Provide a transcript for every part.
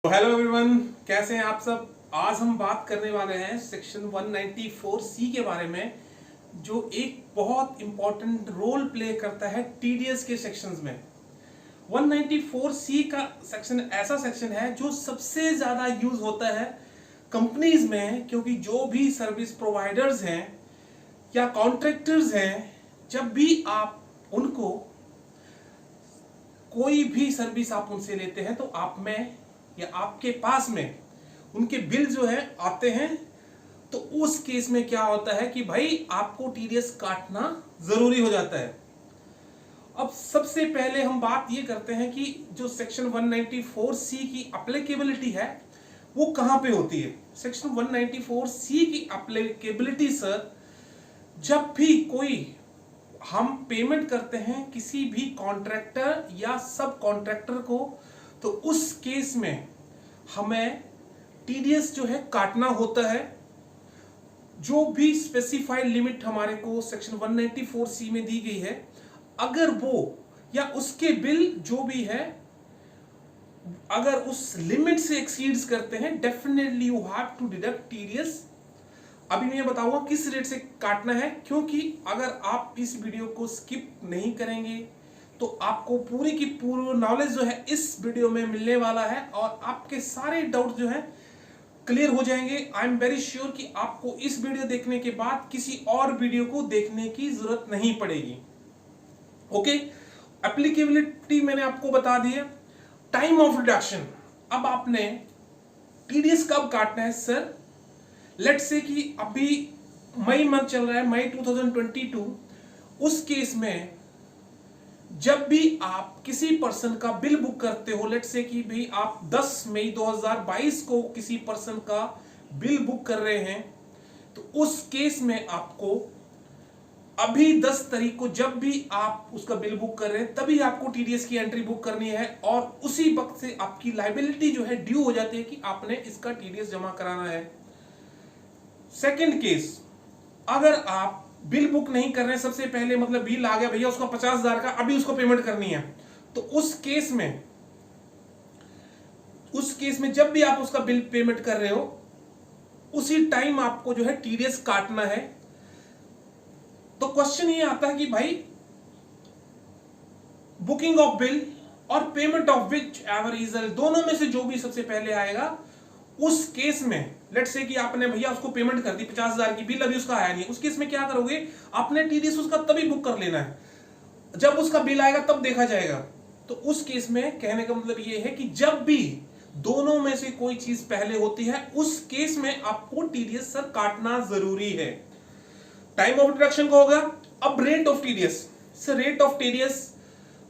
Hello everyone, कैसे हैं आप सब। आज हम बात करने वाले हैं सेक्शन 194C के बारे में, जो एक बहुत इंपॉर्टेंट रोल प्ले करता है टीडीएस के सेक्शंस में। 194C का सेक्शन ऐसा सेक्शन है जो सबसे ज्यादा यूज होता है कंपनीज में, क्योंकि जो भी सर्विस प्रोवाइडर्स हैं या कॉन्ट्रैक्टर्स हैं, जब भी आप उनको कोई भी सर्विस आप उनसे लेते हैं तो आप में या आपके पास में उनके बिल जो है आते हैं, तो उस केस में क्या होता है कि भाई आपको टीडीएस काटना जरूरी हो जाता है। अब सबसे पहले हम बात ये करते हैं कि जो सेक्शन 194C की एप्लीकेबिलिटी है वो कहां पे होती है। सेक्शन 194C की एप्लीकेबिलिटी सर, जब भी कोई हम पेमेंट करते हैं किसी भी कॉन्ट्रैक्टर या सब कॉन्ट्रैक्टर को, तो उस केस में हमें टीडीएस जो है काटना होता है। जो भी स्पेसिफाइड लिमिट हमारे को सेक्शन 194C में दी गई है, अगर वो या उसके बिल जो भी है अगर उस लिमिट से एक्सीड्स करते हैं, definitely you have to deduct TDS. अभी मैं बताऊंगा किस रेट से काटना है, क्योंकि अगर आप इस वीडियो को स्किप नहीं करेंगे तो आपको पूरी की पूरी नॉलेज जो है इस वीडियो में मिलने वाला है और आपके सारे डाउट जो है क्लियर हो जाएंगे। आई एम वेरी श्योर कि आपको इस वीडियो देखने के बाद किसी और वीडियो को देखने की जरूरत नहीं पड़ेगी। ओके, एप्लीकेबिलिटी मैंने आपको बता दी है। टाइम ऑफ रिडक्शन, अब आपने टीडीएस कब काटना है सर। लेट्स से कि अभी मई मंथ चल रहा है, मई 2022। उस केस में जब भी आप किसी पर्सन का बिल बुक करते हो, लेट्स से कि भाई आप 10 मई 2022 को किसी पर्सन का बिल बुक कर रहे हैं, तो उस केस में आपको अभी 10 तारीख को जब भी आप उसका बिल बुक कर रहे हैं तभी आपको टीडीएस की एंट्री बुक करनी है, और उसी वक्त से आपकी लायबिलिटी जो है ड्यू हो जाती है कि आपने इसका टीडीएस जमा कराना है। सेकंड केस, अगर आप बिल बुक नहीं कर रहे हैं, सबसे पहले मतलब बिल आ गया भैया उसका 50,000 का, अभी उसको पेमेंट करनी है, तो उस केस में जब भी आप उसका बिल पेमेंट कर रहे हो उसी टाइम आपको जो है टीडीएस काटना है। तो क्वेश्चन ये आता है कि भाई बुकिंग ऑफ बिल और payment of which ever is, दोनों में से जो भी सबसे पहले आएगा, उस केस में लेट्स से कि आपने भैया उसको पेमेंट कर दी 50,000 की, बिल अभी उसका आया नहीं, उस केस में क्या करोगे, आपने टीडीएस उसका तभी बुक कर लेना है, जब उसका बिल आएगा तब देखा जाएगा। तो उस केस में कहने का मतलब ये है कि जब भी दोनों में से कोई चीज पहले होती है उस केस में आपको टीडीएस सर काटना जरूरी है। टाइम ऑफ डिडक्शन का होगा। अब rate of TDS sir, rate of TDS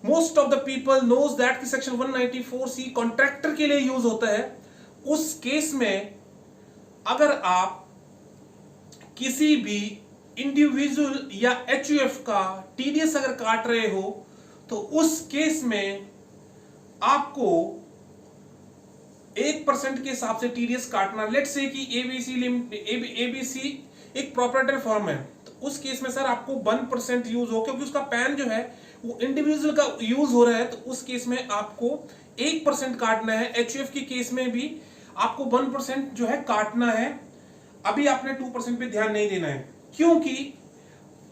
most of the people knows that कि सेक्शन 194C कॉन्ट्रैक्टर के लिए यूज होता है। उस केस में अगर आप किसी भी इंडिविजुअल या एचयूएफ का टीडीएस अगर काट रहे हो, तो उस केस में आपको 1% के हिसाब से टीडीएस काटना। लेट्स से कि एबीसी एक प्रोप्राइटरी फर्म है, तो उस केस में सर आपको 1% यूज हो, क्योंकि उसका पैन जो है वो इंडिविजुअल का यूज हो रहा है, तो उस केस में आपको 1% काटना है। एचयूएफ की केस में भी आपको 1% जो है काटना है। अभी आपने 2% पे ध्यान नहीं देना है, क्योंकि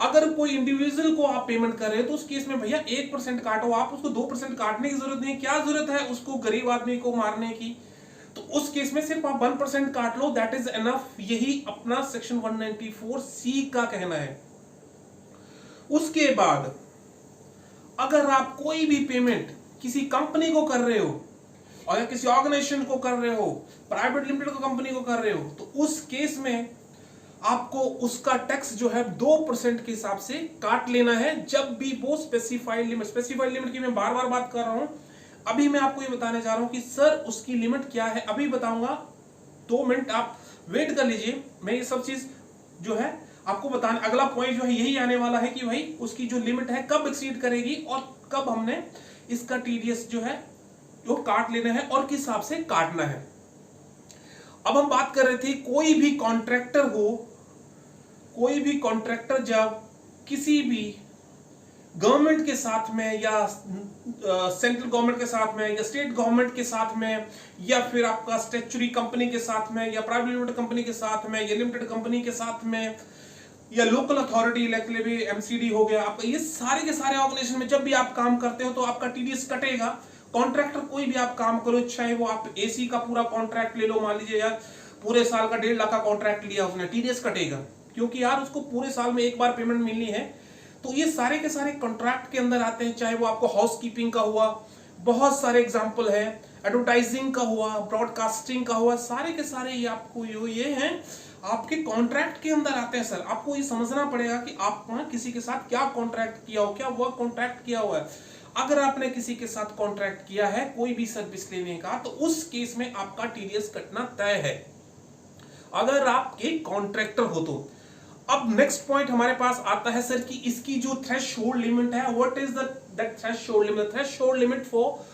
अगर कोई इंडिविजुअल को आप पेमेंट कर रहे हो तो उस केस में भैया 1% काटो, आप उसको 2% काटने की जरूरत नहीं। क्या जरूरत है उसको गरीब आदमी को मारने की, तो उस केस में सिर्फ आप 1% काट लो, दैट इज एनफ। यही अपना सेक्शन 194C का कहना है। उसके बाद अगर आप कोई भी पेमेंट किसी कंपनी को कर रहे हो और या किसी ऑर्गेनाइजेशन को कर रहे हो, प्राइवेट लिमिटेड को कंपनी को कर रहे हो, तो उस केस में आपको उसका टैक्स जो है 2% के हिसाब से काट लेना है, जब भी वो स्पेसिफाइड लिमिट की मैं बार बार बात कर रहा हूं। अभी मैं आपको ये बताने जा रहा हूं कि सर उसकी लिमिट क्या है, अभी बताऊंगा। 2 मिनट आप वेट कर लीजिए, मैं ये सब चीज जो है आपको बताने, अगला पॉइंट जो है यही आने वाला है कि भाई उसकी जो लिमिट है कब एक्सीड करेगी और कब हमने इसका टीडीएस जो है वो काट लेना है और किस हिसाब से काटना है। अब हम बात कर रहे थे कोई भी कॉन्ट्रैक्टर जब किसी भी गवर्नमेंट के साथ में या सेंट्रल गवर्नमेंट के साथ में या स्टेट गवर्नमेंट के साथ में या फिर आपका स्टैट्यूटरी कंपनी के साथ में या प्राइवेट लिमिटेड कंपनी के साथ में या लिमिटेड कंपनी के साथ में या लोकल अथॉरिटी लाइक एमसीडी हो गया, आपका ये सारे के सारे ऑर्गेनाइजेशन में जब भी आप काम करते हो तो आपका टीडीएस कटेगा। कॉन्ट्रैक्टर कोई भी आप काम करो, चाहे वो आप एसी का पूरा कॉन्ट्रैक्ट ले लो, मान लीजिए यार पूरे साल का 1.5 लाख का कॉन्ट्रैक्ट लिया उसने, टीडीएस कटेगा क्योंकि यार उसको पूरे साल में एक बार पेमेंट मिलनी है। तो ये सारे के सारे कॉन्ट्रैक्ट के अंदर आते हैं, चाहे वो आपको हाउसकीपिंग का हुआ, बहुत सारे एग्जांपल है, एडवर्टाइजिंग का हुआ, ब्रॉडकास्टिंग का हुआ, सारे के सारे ये आपको ये हैं आपके कॉन्ट्रैक्ट के अंदर आते हैं। सर आपको ये समझना पड़ेगा कि आप किसी के साथ क्या कॉन्ट्रैक्ट किया हो, क्या वर्क कॉन्ट्रैक्ट किया हुआ है। अगर आपने किसी के साथ कॉन्ट्रैक्ट किया है कोई भी सर्विस लेने का, तो उस केस में आपका टीडीएस कटना तय है अगर आप एक कॉन्ट्रैक्टर हो तो। अब नेक्स्ट पॉइंट हमारे पास आता है सर कि इसकी जो थ्रेशोल्ड लिमिट है, what is that threshold limit. Threshold limit for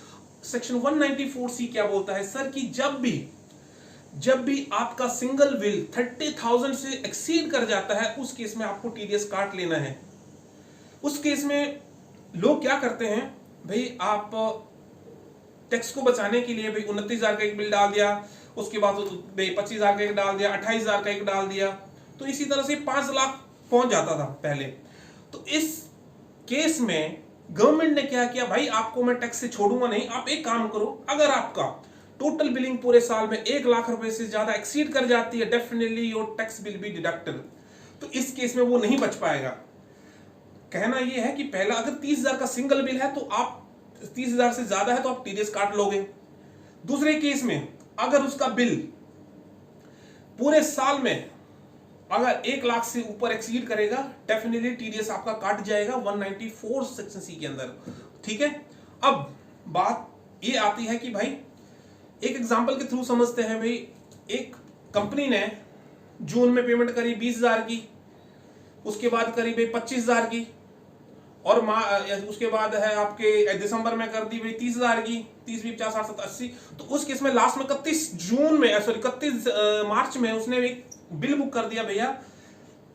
section 194C क्या बोलता है सर कि जब भी आपका सिंगल बिल 30,000 से एक्सीड कर जाता है, उस केस में आपको टीडीएस काट लेना है। उस केस में लोग क्या करते हैं भाई, आप टैक्स को बचाने के लिए भाई 29,000 का एक बिल डाल दिया, उसके बाद 25,000 का एक डाल दिया, 28,000 का एक डाल दिया, तो इसी तरह से 5 लाख पहुंच जाता था पहले। तो इस केस में गवर्नमेंट ने क्या किया, भाई आपको मैं टैक्स से छोड़ूंगा नहीं, आप एक काम करो, अगर आपका टोटल बिलिंग पूरे साल में 1 लाख रुपए से ज्यादा एक्सीड कर जाती है, definitely your tax will be deducted. तो इस केस में वो नहीं बच पाएगा। कहना यह है कि पहला अगर 30,000 का सिंगल बिल है तो आप 30,000 से ज्यादा है तो आप टीडीएस काट लोगे। दूसरे केस में अगर उसका बिल पूरे साल में अगर 1 लाख से ऊपर एक्सीड करेगा, डेफिनेटली टीडीएस आपका काट जाएगा 194 सेक्शन सी के अंदर। ठीक है, अब बात ये आती है कि भाई एक एग्जांपल के थ्रू समझते हैं। भाई एक कंपनी ने जून में पेमेंट करी 20,000 की, उसके बाद करी भाई 25,000 की, और उसके बाद है आपके दिसंबर में कर दी भाई 30,000 की, 30, 20, 50, 60, 80। तो उस केस में लास्ट में 31 मार्च में उसने एक बिल बुक कर दिया भैया,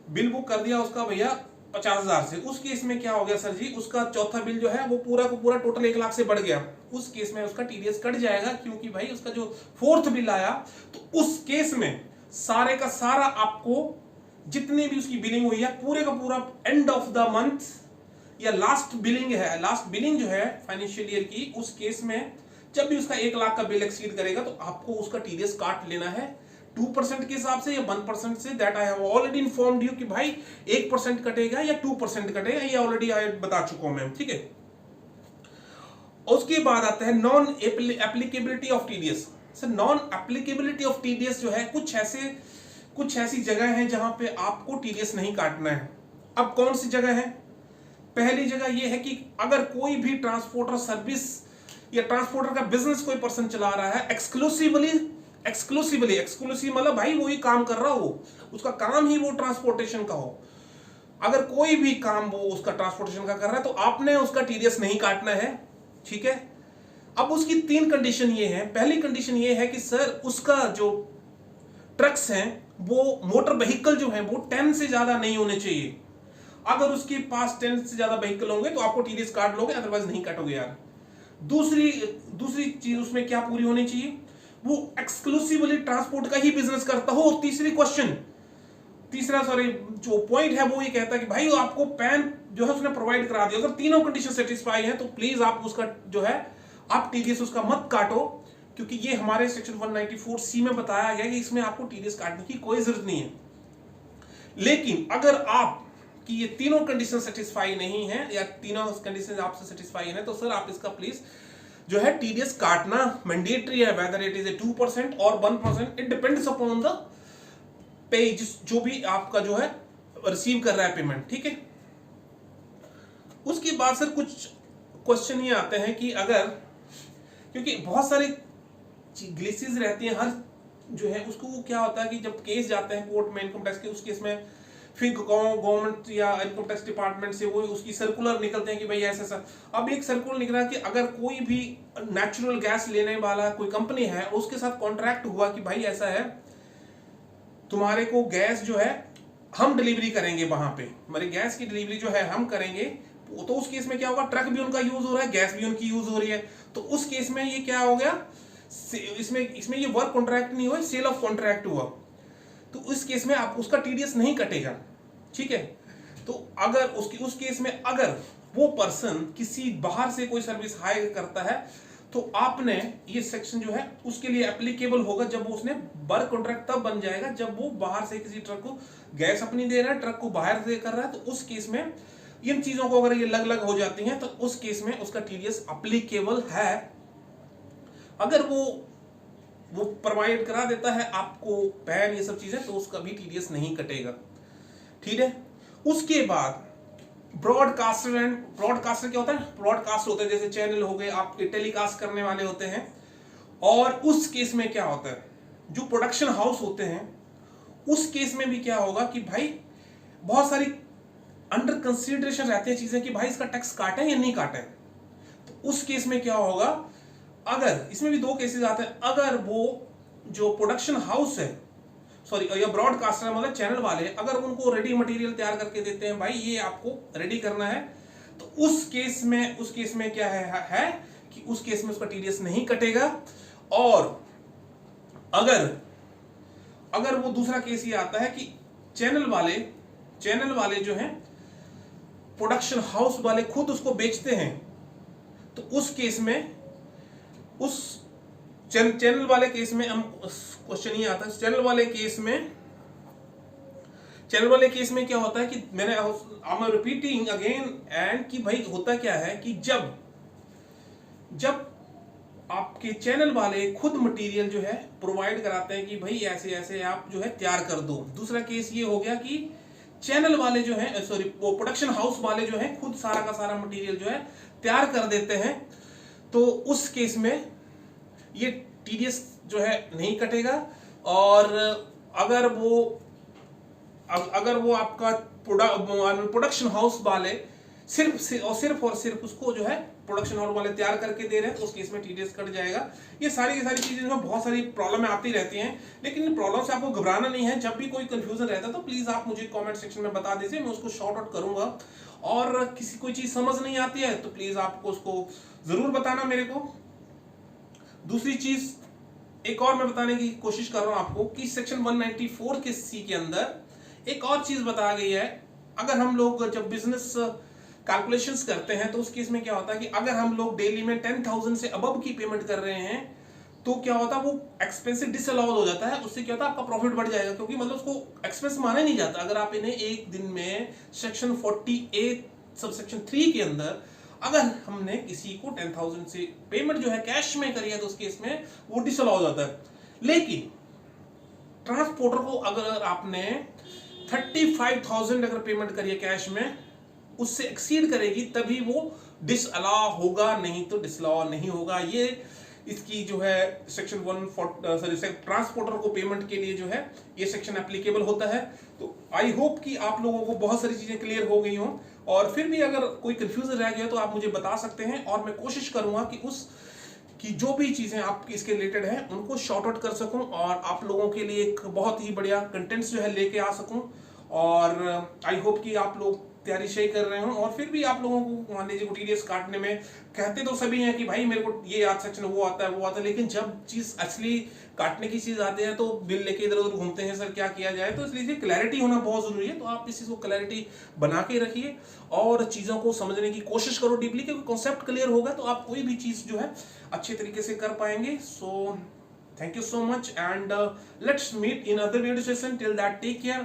बिल बुक कर दिया उसका भैया 50,000 से। उस केस में क्या हो गया सर जी, उसका चौथा बिल जो है वो पूरा का पूरा टोटल 1 लाख से बढ़ गया। उस केस में उसका टीडीएस कट जाएगा, क्योंकि भाई उसका जो 4th बिल आया, तो उस केस में सारे का सारा आपको जितनी भी उसकी बिलिंग हुई है पूरे का पूरा एंड ऑफ द मंथ या लास्ट बिलिंग जो है फाइनेंशियल ईयर की, उस केस में जब भी उसका 1 लाख का बिल एक्सीड करेगा तो आपको उसका टीडीएस काट लेना है 2% के हिसाब से या 1% से। That I have already informed you कि भाई 1% कटेगा या 2% कटेगा, ये ऑलरेडी बता चुका हूं मैं। ठीक है, उसके बाद आता है non applicability of TDS. Sir non applicability of TDS जो है, कुछ ऐसी जगह है जहां पे आपको टीडीएस नहीं काटना है। अब कौन सी जगह है? पहली जगह यह है कि अगर कोई भी ट्रांसपोर्टर सर्विस या ट्रांसपोर्टर का बिजनेस कोई पर्सन चला रहा है, एक्सक्लूसिवली मतलब भाई वो ही काम कर रहा हो, उसका काम ही वो ट्रांसपोर्टेशन का हो, अगर कोई भी काम वो उसका ट्रांसपोर्टेशन का कर रहा है तो आपने उसका टीडीएस नहीं काटना है। ठीक है, अब उसकी 3 कंडीशन ये है। पहली कंडीशन ये है कि सर उसका जो ट्रक्स हैं वो मोटर व्हीकल जो है वो 10 से ज्यादा नहीं होने चाहिए। अगर उसके पास 10 से ज्यादा व्हीकल होंगे तो आपको टीडीएस काट लोगे, अदरवाइज नहीं काटोगे यार। दूसरी चीज उसमें क्या पूरी होनी चाहिए, वो एक्सक्लूसिवली ट्रांसपोर्ट का ही बिजनेस करता हो। तीसरा जो पॉइंट है वो ये कहता है कि भाई आपको पैन जो है उसने प्रोवाइड करा दिया। अगर तीनों कंडीशन सेटिस्फाई है तो प्लीज आप उसका जो है आप टीडीएस उसका मत काटो, क्योंकि ये हमारे सेक्शन 194C में बताया गया कि इसमें आपको टीडीएस काटने की कोई जरूरत नहीं है। लेकिन अगर आप कि ये तीनों कंडीशन सेटिस्फाई नहीं है या तीनों कंडीशन आपसे सेटिस्फाई है तो सर आप इसका प्लीज जो है टीडीएस काटना मैंडेटरी है, वेदर इट इज 2% और 1%, it depends upon the pay, जो भी आपका जो है रिसीव कर रहा है पेमेंट। ठीक है, उसके बाद सर कुछ क्वेश्चन ये आते हैं कि अगर, क्योंकि बहुत सारी ग्लिचेस रहती हैं, हर जो है उसको क्या होता है कि जब केस जाते हैं कोर्ट में इनकम टैक्स के, उस केस में फिर गवर्नमेंट या इनकम टैक्स डिपार्टमेंट से वो उसकी सर्कुलर निकलते हैं कि भाई ऐसा। अब एक सर्कुलर निकला कि अगर कोई भी नेचुरल गैस लेने वाला कोई कंपनी है, उसके साथ कॉन्ट्रैक्ट हुआ कि भाई ऐसा है तुम्हारे को गैस जो है हम डिलीवरी करेंगे, वहां पे हमारी गैस की डिलीवरी जो है हम करेंगे, तो उस केस में क्या होगा, ट्रक भी उनका यूज हो रहा है, गैस भी उनकी यूज हो रही है, तो उस केस में ये क्या हो गया, इसमें ये वर्क कॉन्ट्रैक्ट नहीं हुआ, सेल ऑफ कॉन्ट्रैक्ट हुआ, तो उस केस में आप उसका टीडीएस नहीं कटेगा। ठीक है, तो अगर उस केस में अगर वो पर्सन किसी बाहर से कोई सर्विस हायर करता है तो आपने ये सेक्शन जो है उसके लिए एप्लीकेबल होगा, जब वो उसने वर्क कॉन्ट्रैक्ट तब बन जाएगा जब वो बाहर से किसी ट्रक को गैस अपनी दे रहा है, ट्रक को बाहर से कर रहा है, तो उस केस में इन चीजों को अगर ये अलग अलग हो जाती हैं तो उस केस में उसका टीडीएस एप्लीकेबल है। अगर वो प्रोवाइड करा देता है आपको पैन ये सब चीजें, तो उसका भी टीडीएस नहीं कटेगा। ठीक है, उसके बाद ब्रॉडकास्टर क्या होता है, ब्रॉडकास्ट होते हैं, जैसे चैनल हो गए, आप टेलीकास्ट करने वाले होते हैं, और उस केस में क्या होता है, जो प्रोडक्शन हाउस होते हैं उस केस में भी क्या होगा कि भाई बहुत सारी अंडर कंसीडरेशन रहती है चीजें कि भाई इसका टैक्स काटे या नहीं काटे। तो उस केस में क्या होगा, अगर इसमें भी दो केसेस आते हैं, अगर वो जो प्रोडक्शन हाउस है या ब्रॉडकास्टर मतलब चैनल वाले अगर उनको रेडी मटेरियल तैयार करके देते हैं, भाई ये आपको रेडी करना है, तो उस केस में क्या है कि उस केस में उसका टीडीएस नहीं कटेगा। और अगर वो दूसरा केस ये आता है कि चैनल वाले जो हैं प्रोडक्शन हाउस वाले खुद उसको बेचते हैं, तो उस केस में उस चैनल वाले केस में हम क्वेश्चन ये आता है, चैनल वाले केस में क्या होता है कि मैंने I am repeating again and कि भाई होता क्या है कि जब आपके चैनल वाले खुद मटेरियल जो है प्रोवाइड कराते हैं कि भाई ऐसे ऐसे आप जो है तैयार कर दो। दूसरा केस ये हो गया कि चैनल वाले जो है वो प्रोडक्शन हाउस वाले जो है खुद सारा का सारा मटेरियल जो है तैयार कर देते हैं, तो उस केस में ये टीडीएस जो है नहीं कटेगा। और अगर वो आपका प्रोडक्शन हाउस वाले सिर्फ उसको जो है प्रोडक्शन हाउस वाले तैयार करके दे रहे हैं, तो उस केस में टीडीएस कट जाएगा। ये सारी की सारी चीजें में बहुत सारी प्रॉब्लम आती रहती हैं, लेकिन इन प्रॉब्लम से आपको घबराना नहीं है। जब भी कोई कंफ्यूजन रहता है तो प्लीज आप मुझे कमेंट सेक्शन में बता दीजिए, मैं उसको शॉर्ट आउट करूंगा। और किसी कोई चीज समझ नहीं आती है तो प्लीज आपको उसको जरूर बताना मेरे को। दूसरी चीज एक और मैं बताने की कोशिश कर रहा हूं आपको कि सेक्शन 194 के सी के अंदर एक और चीज बताई गई है। अगर हम लोग जब बिजनेस कैलकुलेशंस करते हैं तो उस केस में क्या होता है कि अगर हम लोग डेली में 10,000 से अबव की पेमेंट कर रहे हैं तो क्या होता है, वो एक्सपेंस डिसअलाउड हो जाता है। उससे क्या होता है, आपका प्रॉफिट बढ़ जाएगा, क्योंकि मतलब उसको एक्सपेंस माना ही नहीं जाता। अगर आप इन्हें एक दिन में सेक्शन 48 सब सेक्शन 3 के अंदर अगर हमने किसी को 10,000 से पेमेंट जो है कैश में करी है तो उस केस में वो डिसअलाउ हो जाता है। लेकिन ट्रांसपोर्टर को अगर आपने 35,000 अगर पेमेंट करी है कैश में, उससे एक्सीड करेगी तभी वो डिसअलाउ होगा, नहीं तो डिसअलाउ नहीं होगा। ये इसकी जो है सेक्शन 140 ट्रांसपोर्टर को पेमेंट के लिए जो है ये सेक्शन एप्लीकेबल होता है। तो आई होप कि आप लोगों को बहुत सारी चीजें क्लियर हो गई हों, और फिर भी अगर कोई कंफ्यूजन रह गया तो आप मुझे बता सकते हैं, और मैं कोशिश करूंगा कि जो भी चीजें आपकी इसके रिलेटेड है उनको शॉर्ट आउट कर सकूं और आप लोगों के लिए एक बहुत ही बढ़िया कंटेंट्स जो है लेके आ सकूं। और आई होप कि आप लोग तैयारी सही कर रहे हो। और फिर भी आप लोगों को मान लीजिए टीडीएस काटने में कहते तो सभी हैं कि भाई मेरे को ये याद सेक्शन वो आता है, लेकिन जब चीज असली काटने की चीज आती है तो बिल लेके इधर उधर घूमते हैं, सर क्या किया जाए। तो इसलिए क्लैरिटी होना बहुत जरूरी है। तो आप इस चीज को क्लैरिटी बना के रखिए और चीजों को समझने की कोशिश करो डीपली, क्योंकि कॉन्सेप्ट क्लियर होगा तो आप कोई भी चीज जो है अच्छे तरीके से कर पाएंगे। सो thank you so much and let's meet in other video session. Till that, take care.